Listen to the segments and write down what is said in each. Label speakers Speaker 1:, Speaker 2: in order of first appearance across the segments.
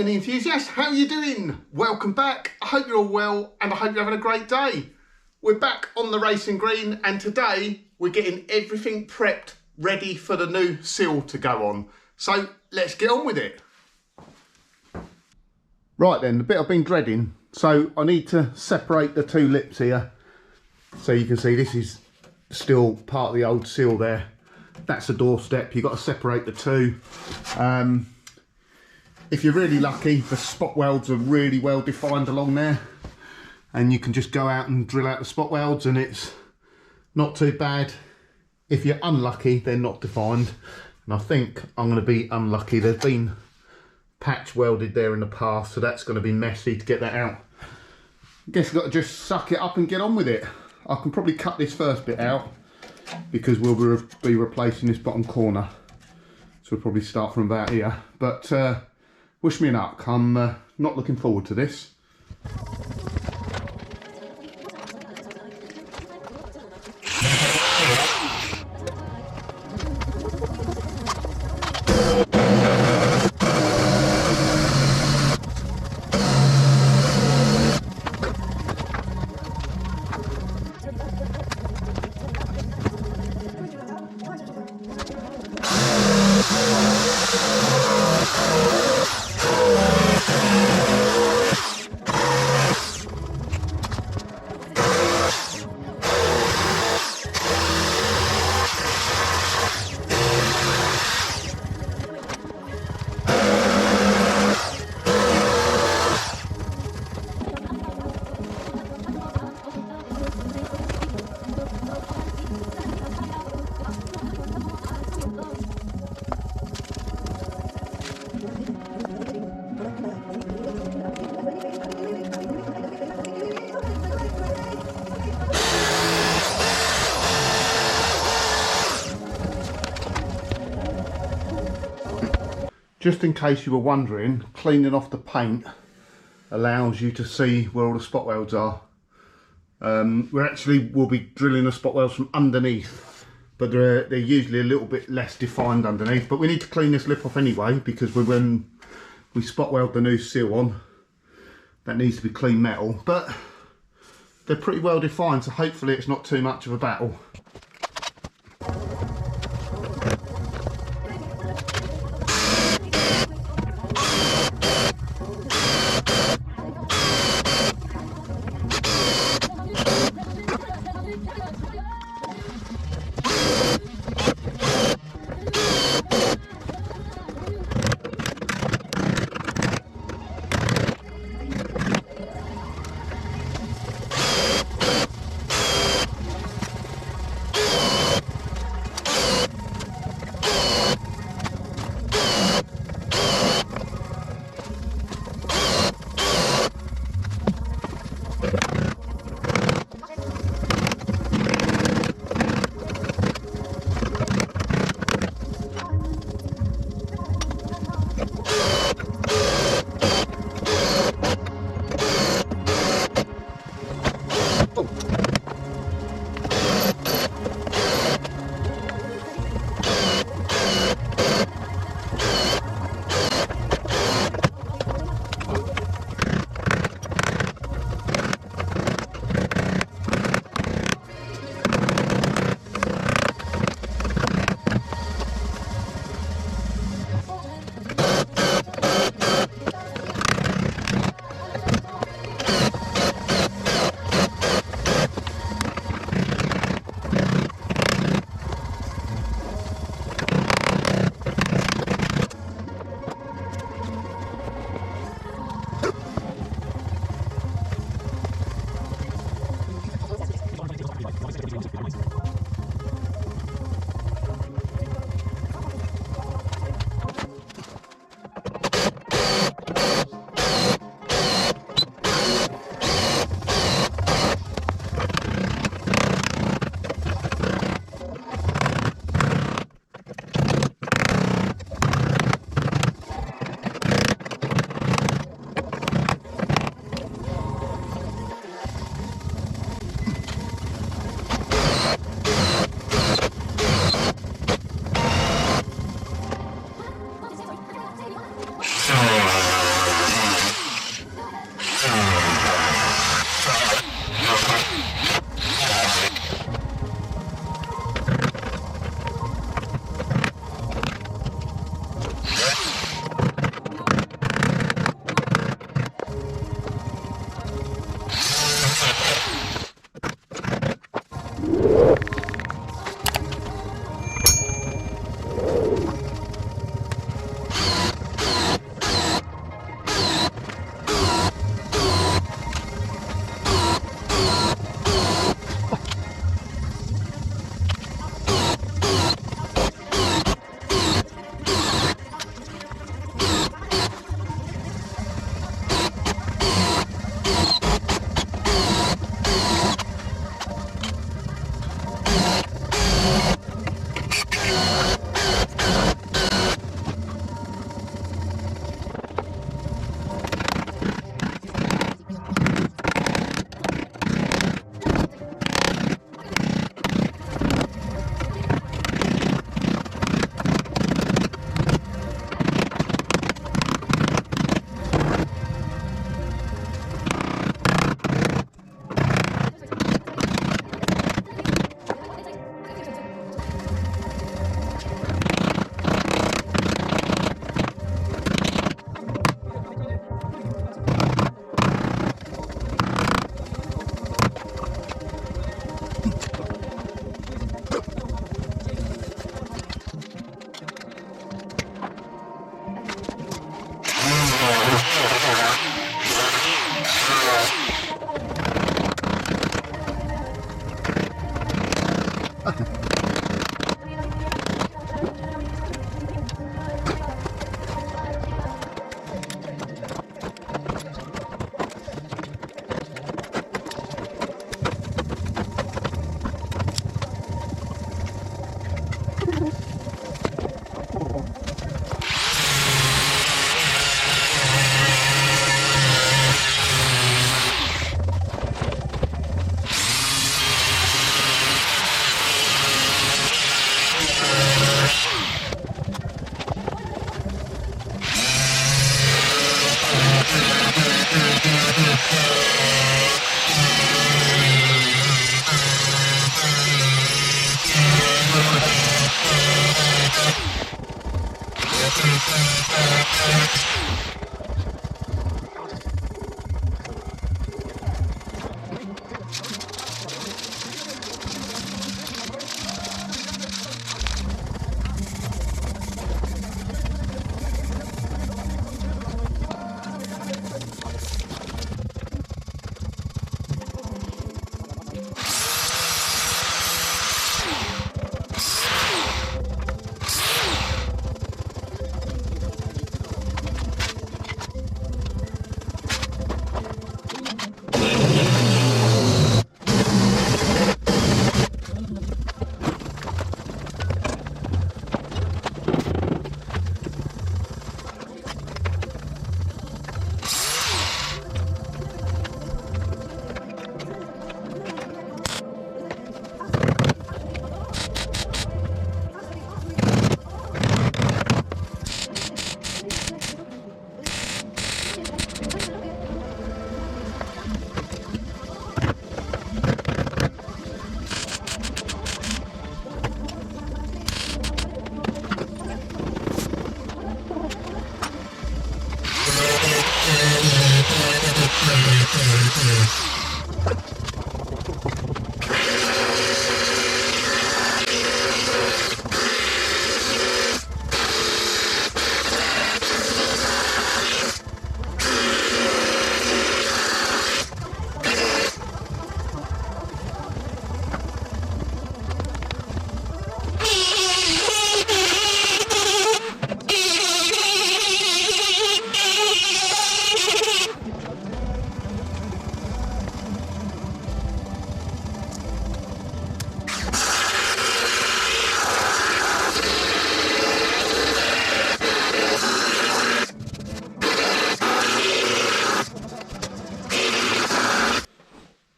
Speaker 1: Mini enthusiasts, how are you doing? Welcome back. I hope you're all well and I hope you're having a great day. We're back on the Racing Green and today we're getting everything prepped ready for the new Sill to go on. So let's get on with it. Right then, the bit I've been dreading. So I need to separate the two lips here. So you can see this is still part of the old Sill there. That's the doorstep, you've got to separate the two. If you're really lucky, the spot welds are really well defined along there and you can just go out and drill out the spot welds and it's not too bad. If you're unlucky, they're not defined, and I think I'm going to be unlucky. They've been patch welded there in the past, so that's going to be messy to get that out. I guess you've got to just suck it up and get on with it. I can probably cut this first bit out because we'll be replacing this bottom corner, so we'll probably start from about here, but wish me luck. I'm not looking forward to this. Just in case you were wondering, cleaning off the paint allows you to see where all the spot welds are. We'll be drilling the spot welds from underneath, but they're usually a little bit less defined underneath. But we need to clean this lip off anyway, because when we spot weld the new Sill on, that needs to be clean metal. But they're pretty well defined, so hopefully it's not too much of a battle.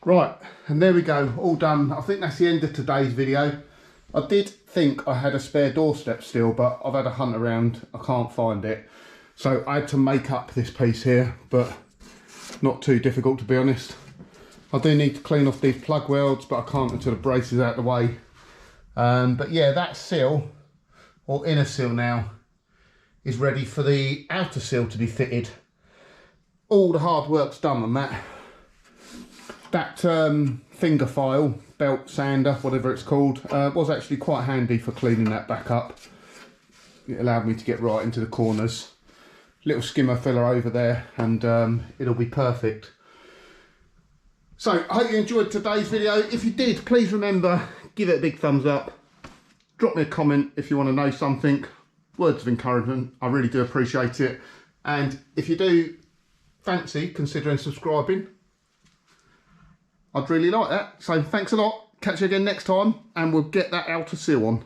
Speaker 1: Right, and there we go, all done. I think that's the end of today's video. I did think I had a spare doorstep still, but I've had a hunt around, I can't find it. So I had to make up this piece here, but not too difficult to be honest. I do need to clean off these plug welds, but I can't until the brace is out of the way. But yeah, that sill, or inner sill now, is ready for the outer sill to be fitted. All the hard work's done on that. That finger file, belt sander, whatever it's called, was actually quite handy for cleaning that back up. It allowed me to get right into the corners. Little skimmer filler over there, and it'll be perfect. So I hope you enjoyed today's video. If you did, please remember, give it a big thumbs up. Drop me a comment if you want to know something. Words of encouragement, I really do appreciate it. And if you do fancy considering subscribing, I'd really like that. So thanks a lot. Catch you again next time, and we'll get that outer sill on.